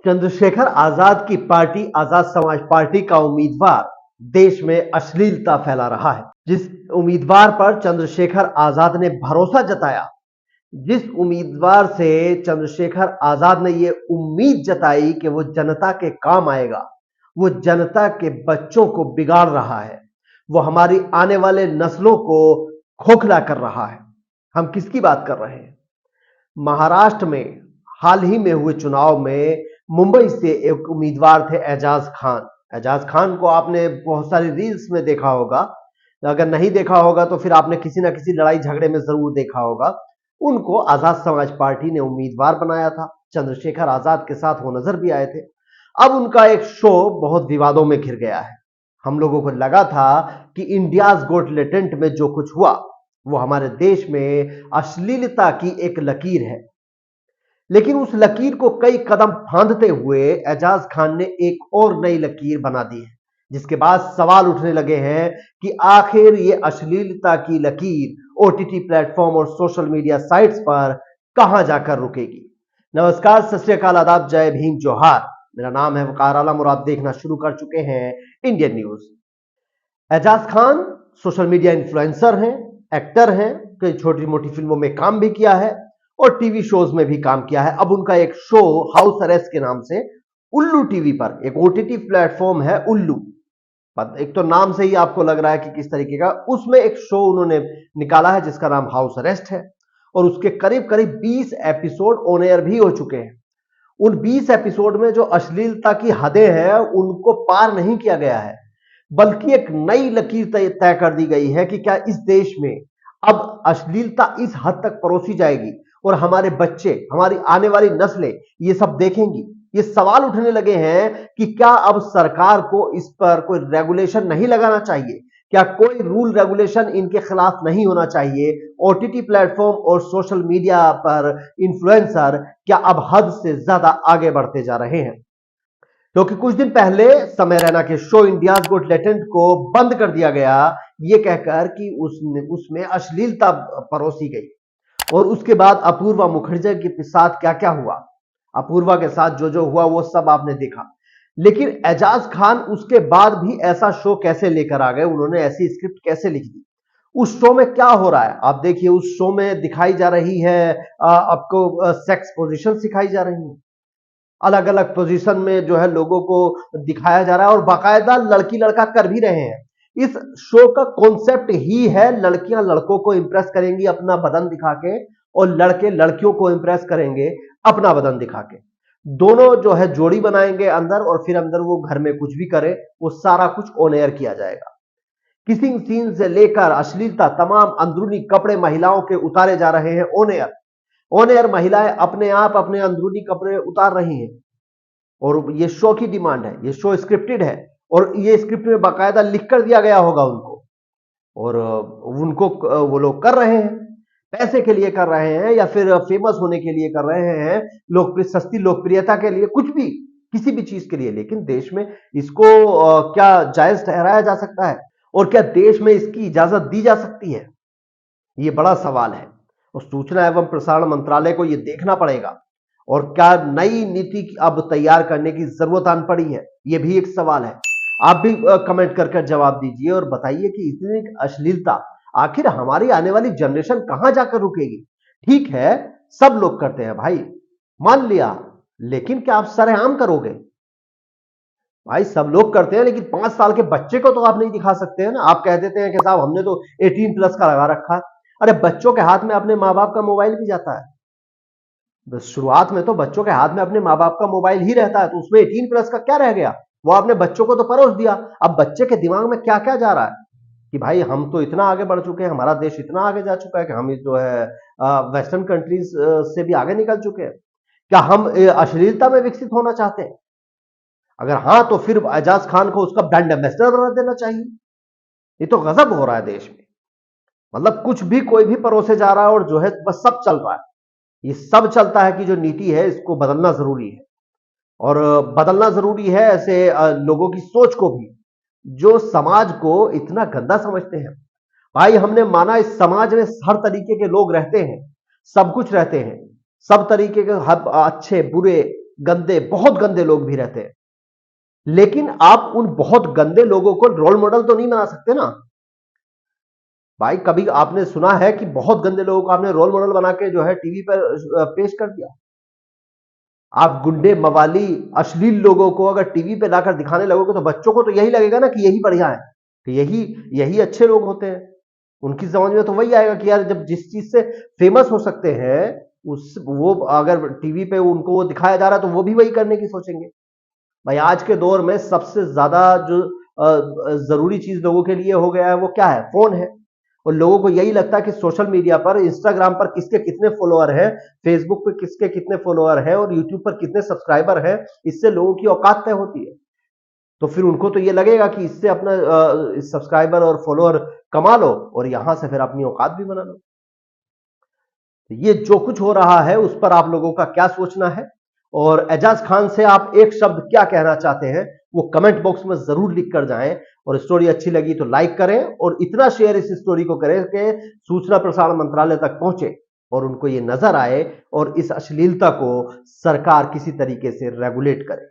चंद्रशेखर आजाद की party Azad Samaj party का उम्मीदवार देश में अश्लीलता फैला रहा है। जिस उम्मीदवार पर चंद्रशेखर आजाद ने भरोसा जताया, जिस उम्मीदवार से चंद्रशेखर आजाद ने ये उम्मीद जताई कि वो जनता के काम आएगा, वो जनता के बच्चों को बिगाड़ रहा है, वो हमारी आने वाले नस्लों को खोखला कर रहा है। हम किसकी बात कर रहे हैं? महाराष्ट्र में हाल ही में हुए चुनाव में मुंबई से एक उम्मीदवार थे एजाज खान। एजाज खान को आपने बहुत सारी रील्स में देखा होगा, अगर नहीं देखा होगा तो फिर आपने किसी ना किसी लड़ाई झगड़े में जरूर देखा होगा। उनको आजाद समाज पार्टी ने उम्मीदवार बनाया था, चंद्रशेखर आजाद के साथ वो नजर भी आए थे। अब उनका एक शो बहुत विवादों में घिर गया है। हम लोगों को लगा था कि इंडियाज गोट लेटेंट में जो कुछ हुआ वो हमारे देश में अश्लीलता की एक लकीर है, लेकिन उस लकीर को कई कदम फांदते हुए एजाज खान ने एक और नई लकीर बना दी है, जिसके बाद सवाल उठने लगे हैं कि आखिर ये अश्लीलता की लकीर ओटीटी प्लेटफॉर्म और सोशल मीडिया साइट्स पर कहां जाकर रुकेगी। नमस्कार, सत श्री अकाल, आदाब, जय भीम, जोहार। मेरा नाम है वकार आलम और आप देखना शुरू कर चुके हैं Indian news. Ajaz Khan social media influencer हैं, एक्टर हैं, कई छोटी मोटी फिल्मों में काम भी किया है और टीवी शोज में भी काम किया है। अब उनका एक शो हाउस अरेस्ट के नाम से उल्लू टीवी पर, एक ओटीटी प्लेटफॉर्म है उल्लू, एक तो नाम से ही आपको लग रहा है कि किस तरीके का, उसमें एक शो उन्होंने निकाला है जिसका नाम हाउस अरेस्ट है और उसके करीब करीब 20 एपिसोड ऑन एयर भी हो चुके हैं। उन 20 एपिसोड में जो अश्लीलता की हदें हैं उनको पार नहीं किया गया है, बल्कि एक नई लकीर तय कर दी गई है कि क्या इस देश में अब अश्लीलता इस हद तक परोसी जाएगी और हमारे बच्चे, हमारी आने वाली नस्लें ये सब देखेंगी। ये सवाल उठने लगे हैं कि क्या अब सरकार को इस पर कोई रेगुलेशन नहीं लगाना चाहिए, क्या कोई रूल रेगुलेशन इनके खिलाफ नहीं होना चाहिए। ओटीटी प्लेटफॉर्म और सोशल मीडिया पर इन्फ्लुएंसर क्या अब हद से ज्यादा आगे बढ़ते जा रहे हैं? क्योंकि कुछ दिन पहले समय रैना के शो इंडियाज गोट लेटेंट को बंद कर दिया गया, ये कहकर कि उसमें अश्लीलता परोसी गई। और उसके बाद अपूर्वा मुखर्जी के साथ क्या क्या हुआ, अपूर्वा के साथ जो जो हुआ वो सब आपने देखा। लेकिन एजाज खान उसके बाद भी ऐसा शो कैसे लेकर आ गए, उन्होंने ऐसी स्क्रिप्ट कैसे लिख दी? उस शो में क्या हो रहा है आप देखिए। उस शो में दिखाई जा रही है आपको सेक्स पोजीशन सिखाई जा रही है, अलग अलग पोजीशन में जो है लोगों को दिखाया जा रहा है और बाकायदा लड़की लड़का कर भी रहे हैं। इस शो का कॉन्सेप्ट ही है लड़कियां लड़कों को इंप्रेस करेंगी अपना बदन दिखा के और लड़के लड़कियों को इंप्रेस करेंगे अपना बदन दिखा के। दोनों जो है जोड़ी बनाएंगे अंदर और फिर अंदर वो घर में कुछ भी करे, वो सारा कुछ ऑन एयर किया जाएगा। किसिंग सीन से लेकर अश्लीलता, तमाम अंदरूनी कपड़े महिलाओं के उतारे जा रहे हैं ऑन एयर। ऑन एयर महिलाएं अपने आप अपने अंदरूनी कपड़े उतार रही हैं और ये शो की डिमांड है, ये शो स्क्रिप्टेड है और ये स्क्रिप्ट में बाकायदा लिख कर दिया गया होगा उनको, और उनको वो लोग कर रहे हैं, पैसे के लिए कर रहे हैं या फिर फेमस होने के लिए कर रहे हैं, सस्ती लोकप्रियता के लिए, कुछ भी, किसी भी चीज के लिए। लेकिन देश में इसको क्या जायज ठहराया जा सकता है और क्या देश में इसकी इजाजत दी जा सकती है? ये बड़ा सवाल है और सूचना एवं प्रसारण मंत्रालय को यह देखना पड़ेगा। और क्या नई नीति अब तैयार करने की जरूरत आन पड़ी है, यह भी एक सवाल है। आप भी कमेंट कर जवाब दीजिए और बताइए कि इतनी अश्लीलता आखिर हमारी आने वाली जनरेशन कहां जाकर रुकेगी। ठीक है, सब लोग करते हैं भाई, मान लिया, लेकिन क्या आप सरेआम करोगे? भाई सब लोग करते हैं, लेकिन 5 साल के बच्चे को तो आप नहीं दिखा सकते हैं ना। आप कह देते हैं कि साहब हमने तो 18 प्लस का लगा रखा है। अरे बच्चों के हाथ में अपने माँ बाप का मोबाइल भी जाता है, बस शुरुआत में तो बच्चों के हाथ में अपने माँ बाप का मोबाइल ही रहता है, तो उसमें 18 प्लस का क्या रह गया? वो आपने बच्चों को तो परोस दिया। अब बच्चे के दिमाग में क्या क्या जा रहा है कि भाई हम तो इतना आगे बढ़ चुके हैं, हमारा देश इतना आगे जा चुका है कि हम जो है वेस्टर्न कंट्रीज से भी आगे निकल चुके हैं। क्या हम अश्लीलता में विकसित होना चाहते हैं? अगर हां तो फिर एजाज खान को उसका ब्रांड एम्बेसडर बना देना चाहिए। ये तो गजब हो रहा है देश में, मतलब कुछ भी कोई भी परोसे जा रहा है और जो है बस सब चल रहा है। ये सब चलता है कि जो नीति है इसको बदलना जरूरी है और बदलना जरूरी है ऐसे लोगों की सोच को भी जो समाज को इतना गंदा समझते हैं। भाई हमने माना इस समाज में हर तरीके के लोग रहते हैं, सब कुछ रहते हैं, सब तरीके के अच्छे बुरे गंदे, बहुत गंदे लोग भी रहते हैं, लेकिन आप उन बहुत गंदे लोगों को रोल मॉडल तो नहीं बना सकते ना भाई। कभी आपने सुना है कि बहुत गंदे लोगों को आपने रोल मॉडल बना के जो है टीवी पर पेश कर दिया? आप गुंडे, मवाली, अश्लील लोगों को अगर टीवी पे लाकर दिखाने लगोगे तो बच्चों को तो यही लगेगा ना कि यही बढ़िया है, कि यही यही अच्छे लोग होते हैं। उनकी समझ में तो वही आएगा कि यार जब जिस चीज से फेमस हो सकते हैं, उस वो अगर टीवी पे उनको वो दिखाया जा रहा है तो वो भी वही करने की सोचेंगे। भाई आज के दौर में सबसे ज्यादा जो जरूरी चीज लोगों के लिए हो गया है वो क्या है? फोन है। और लोगों को यही लगता है कि सोशल मीडिया पर, इंस्टाग्राम पर किसके कितने फॉलोअर हैं, फेसबुक पर किसके कितने फॉलोअर हैं और यूट्यूब पर कितने सब्सक्राइबर हैं, इससे लोगों की औकात तय होती है। तो फिर उनको तो ये लगेगा कि इससे अपना सब्सक्राइबर और फॉलोअर कमा लो और यहां से फिर अपनी औकात भी बना लो। तो ये जो कुछ हो रहा है उस पर आप लोगों का क्या सोचना है, और एजाज खान से आप एक शब्द क्या कहना चाहते हैं, वो कमेंट बॉक्स में जरूर लिख कर जाएं। और स्टोरी अच्छी लगी तो लाइक करें और इतना शेयर इस स्टोरी को करें कि सूचना प्रसारण मंत्रालय तक पहुंचे और उनको ये नजर आए और इस अश्लीलता को सरकार किसी तरीके से रेगुलेट करे।